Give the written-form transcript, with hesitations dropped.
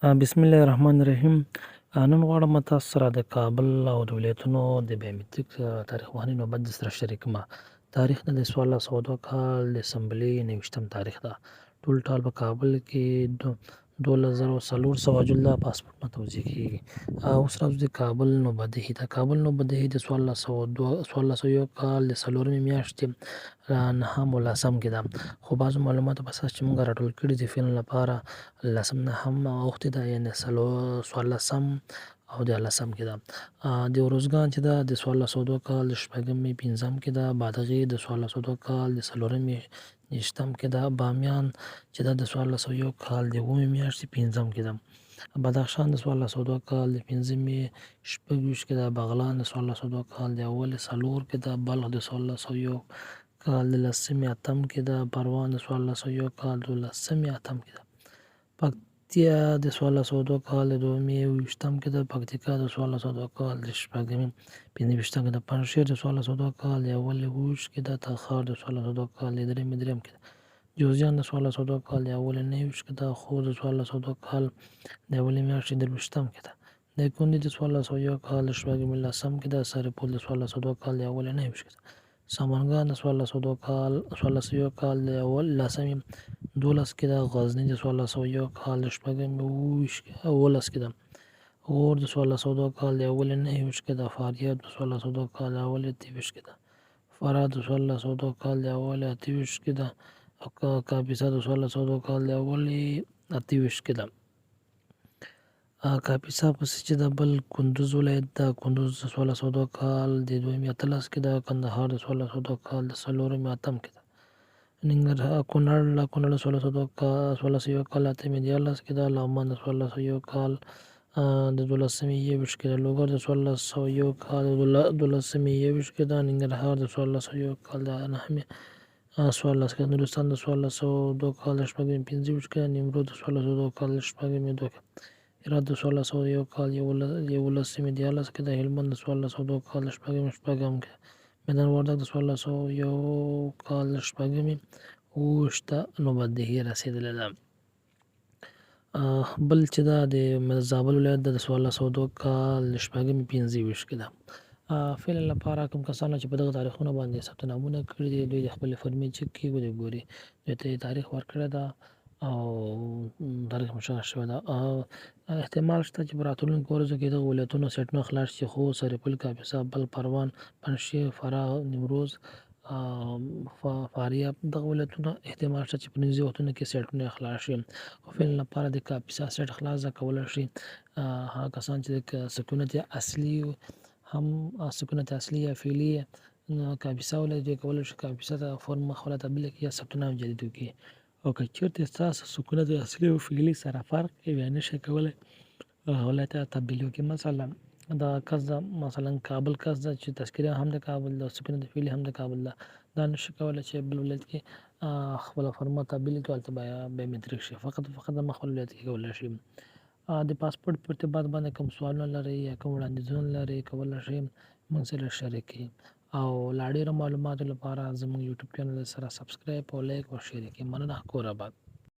بسم الله الرحمن الرحیم. نن غواړم تاسو سره د کابل او د ولایتونو د بایومتریک تاریخ وهنې نوبت درسره شریک کړم. تاریخ د 1402 کال د اسمبلۍ 29م تاریخ ده. ټول ټال په کابل کې 12400 جلده پاسپورټونه توزیع کېږي. اوس راځو د کابل نوبدهي ته. کابل نوبدهي د 1401 کال د څلورمې میاشتې 9 او 10 کې ده. خو بعضو معلوماتو په اساس چې موږ راټول کړي دي فعلا لپاره 10 اوښتې ده، یعنې 14 او 10 کې ده. د ارزګان چې ده د 1402 کال د شپږمې 5 کې ده. بادغیس د 1402 کال د څلورمې 20 کې ده. بامیان چې ده د 1401 کال د 9مې میاشتې 5 کې ده. بدخشان د 1402 کال د 5مې 26 کې ده. بغلان د 1402 کال د اولې 4 کې ده. بلخ د 1401 کال د 10مې 8 کې ده. پروان د 1401 کال د 10مې 8 کې ده. پکتیا د 1402 کال د 2مې 20 کې ده. پکتیکا د 1402 کال د شپږمې 25 کې ده. پنجشیر د 1402 کال د اولې 20 کې ده. تخار د 1402 کال د 3مې 3 کې ده. جوزجان د 1402 کال د اولې 29 کې ده. خوست د 1402 کال د اولې میاشتې 23 کې ده. دایکنډي د 1401 کال د شپږمې 10 کې ده. سرپل د 1402 کال د اولې 29 کې ده. سمنګان د 1402 کال د اول 10مې 12 کې ده. غزني د 1401 کال د شپږمې 11 کې ده. غور د 1402 کال د اولې 29 کې ده. فاریاب د 1402 کال د اولې 23 کې ده. فراه د 1402 کال د اولې 28 کې ده. او کاپیسا د 1402 کال د اولې 28 کې ده. کاپیسا پسې چې ده بل کندوز ولایت ده. کندوز د 1402 کال د 2مې 18 کې ده. کندهار د 1402 کال د 4مې 8 کې ده. کونړ د 1402 کال 8مې 14 کې ده. لغمان د 1401 کال د 12مې 21 کې ده. لوګر د 1401 کال د 12مې 21 کې ده. ننګرهار د 1401 کال د 9مې 14 کې ده. نورستان د 1402 کال د شپږمې 25 کې ده. نیمروز د 1402 کال د شپږمې 2 کې ده. هرات د 1401 کال 11مې 14 کې ده. هلمند د 1402 کال د شپږمې 8 کې ده. میدان وردګ د 1401 کال د شپږمې 20 نوبتدهي رسېدلې ده. بل چې ده د زابل ولایت د 1402 کال د شپږمې 25 کې ده. فعلا لپاره کوم کسانو چې په دغه تاریخونو باندې ثبت نامونه کړي دي، دوی د خپلې فرمې چک کې ګوري، دوی ته تاریخ ورکړی ده او تاریخ مشخص شوی ده. احتمال شته چې په راتلونکو ورځو کې دغه ولایتونو سیټونه خلاص شي، خو سرپل، کاپیسا، بلخ، پروان، پنجشیر، فراه، نیمروز، فاریاب دغه ولایتونه احتمال شته چې په نږدې وختونو کې سیټونه خلاص شي. خو فعلا لپاره د کاپیسا سیټ خلاص کولی شي هغه کسان چې د سکونت اصلي یا فعلي کاپیسا ولایت دوی کولی شي کاپیسا ته فورم خپله تبدیله کړي یا ثبت نام جدید وکړي. او که چېرته ستاسو سکونت اصلي او فعلي سره فرق کوي، بیا نشئ کولی ولایت ته تبدیل وکړي. مثلا دا کس ده، مثلا کابل کس ده چې تذکره هم د کابل ده، سکونت فعلي هم د کابل ده، دا نشي کولی چې بل ولایت کې خپله فرمه تبدیل کړي، هلته بایومتریک شي. فقط د خپل ولایت کې کولی شي. د پاسپورټ په ارتباط باندې کوم سوالونه لرئ یا کوم وړاندیزونه لرئ، کولی شئ موږ سره شریک کړئ. او لا ډېرو معلوماتو لپاره زموږ یوټیوب چینل سره سبسکرایب او لایک او شیر کړئ. مننه. کور آباد.